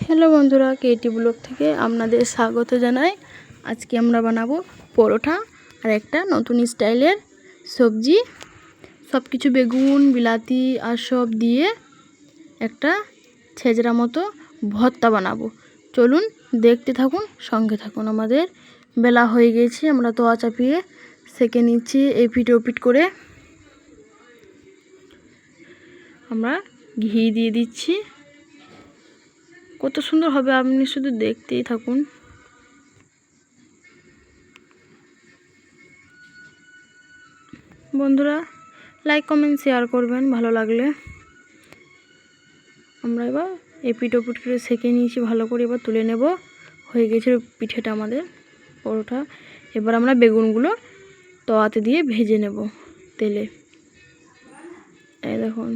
Hello বন্ধুরা, Katie blog থেকে আপনাদের স্বাগত জানাই। আজকে আমরা বানাবো পরোটা আর একটা নতুন স্টাইলের সবজি। সব কিছু বেগুন বিলাতি আর সব দিয়ে একটা ছেঁচড়া মতো ভর্তা বানাবো। চলুন দেখতে থাকুন, সঙ্গে থাকুন। আমাদের বেলা হয়ে গেছে, আমরা তোয়া চাপিয়ে সেঁকে নিচ্ছি এপিট ওপিট করে। আমরা ঘি দিয়ে দিচ্ছি। কত সুন্দর হবে, আপনি শুধু দেখতেই থাকুন। বন্ধুরা লাইক কমেন্ট শেয়ার করবেন ভালো লাগলে। আমরা এবার এপিট ওপিট করে সেঁকে নিয়েছি ভালো করে, এবার তুলে নেব। হয়ে গেছে পিঠেটা আমাদের পরোটা। এবার আমরা বেগুনগুলো তোয়াতে দিয়ে ভেজে নেব তেলে। এই দেখুন,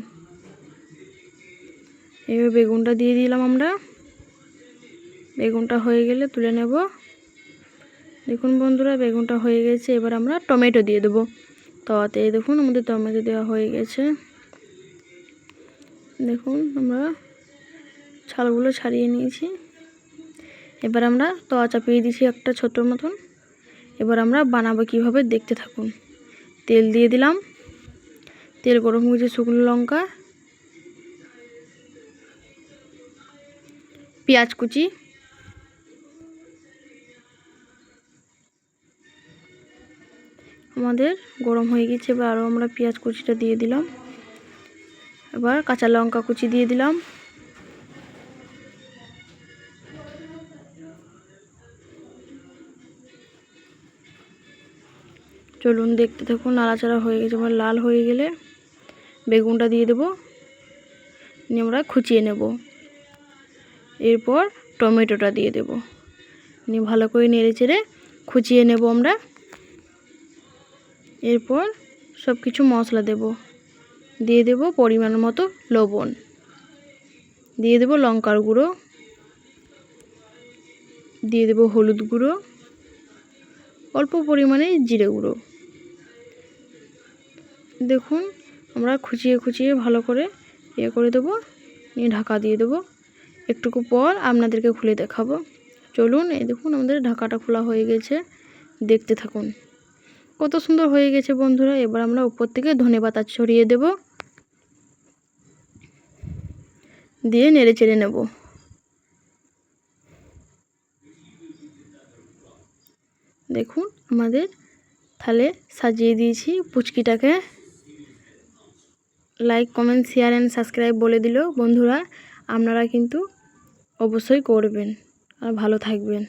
এবার বেগুনটা দিয়ে দিলাম আমরা। বেগুনটা হয়ে গেলে তুলে নেব। দেখুন বন্ধুরা, বেগুনটা হয়ে গেছে। এবার আমরা টমেটো দিয়ে দেবো তাওয়াতে। দেখুন আমাদের টমেটো দেওয়া হয়ে গেছে। দেখুন আমরা ছালগুলো ছাড়িয়ে নিয়েছি। এবার আমরা তাওয়া চাপিয়ে দিয়েছি একটা ছোট মতন। এবার আমরা বানাবো কীভাবে দেখতে থাকুন। তেল দিয়ে দিলাম, তেল গরম হয়েছে। শুকনো লঙ্কা, পেঁয়াজ কুচি, আমাদের গরম হয়ে গেছে। এবার আরও আমরা পেঁয়াজ কুচিটা দিয়ে দিলাম। এবার কাঁচা লঙ্কা কুচি দিয়ে দিলাম। চলুন দেখতে থাকুন। নাড়াচাড়া হয়ে গেছে, আমার লাল হয়ে গেলে বেগুনটা দিয়ে দেবো, নিয়ে আমরা খুঁচিয়ে নেব। এরপর টমেটোটা দিয়ে দেব, নিয়ে ভালো করে নেড়ে চেড়ে খুঁচিয়ে নেব আমরা। এরপর সব কিছু মশলা দেব, দিয়ে দেব পরিমাণ মতো লবণ, দিয়ে দেব লঙ্কার গুঁড়ো, দিয়ে দেব হলুদ গুঁড়ো, অল্প পরিমাণে জিরে গুঁড়ো। দেখুন আমরা খুঁচিয়ে খুঁচিয়ে ভালো করে করে দেবো, নিয়ে ঢাকা দিয়ে দেবো। একটুকু পর আপনাদেরকে খুলে দেখাবো। চলুন, এই দেখুন আমাদের ঢাকাটা খোলা হয়ে গেছে, দেখতে থাকুন। কত সুন্দর হয়ে গেছে বন্ধুরা। এবার আমরা উপর থেকে ধনেপাতা ছড়িয়ে দেব, দিয়ে নেড়ে চেড়ে নেব। দেখুন আমাদের থালে সাজিয়ে দিয়েছি পুচকিটাকে। Like comment share and subscribe বলে দিল বন্ধুরা, আপনারা কিন্তু অবশ্যই করবেন আর ভালো থাকবেন।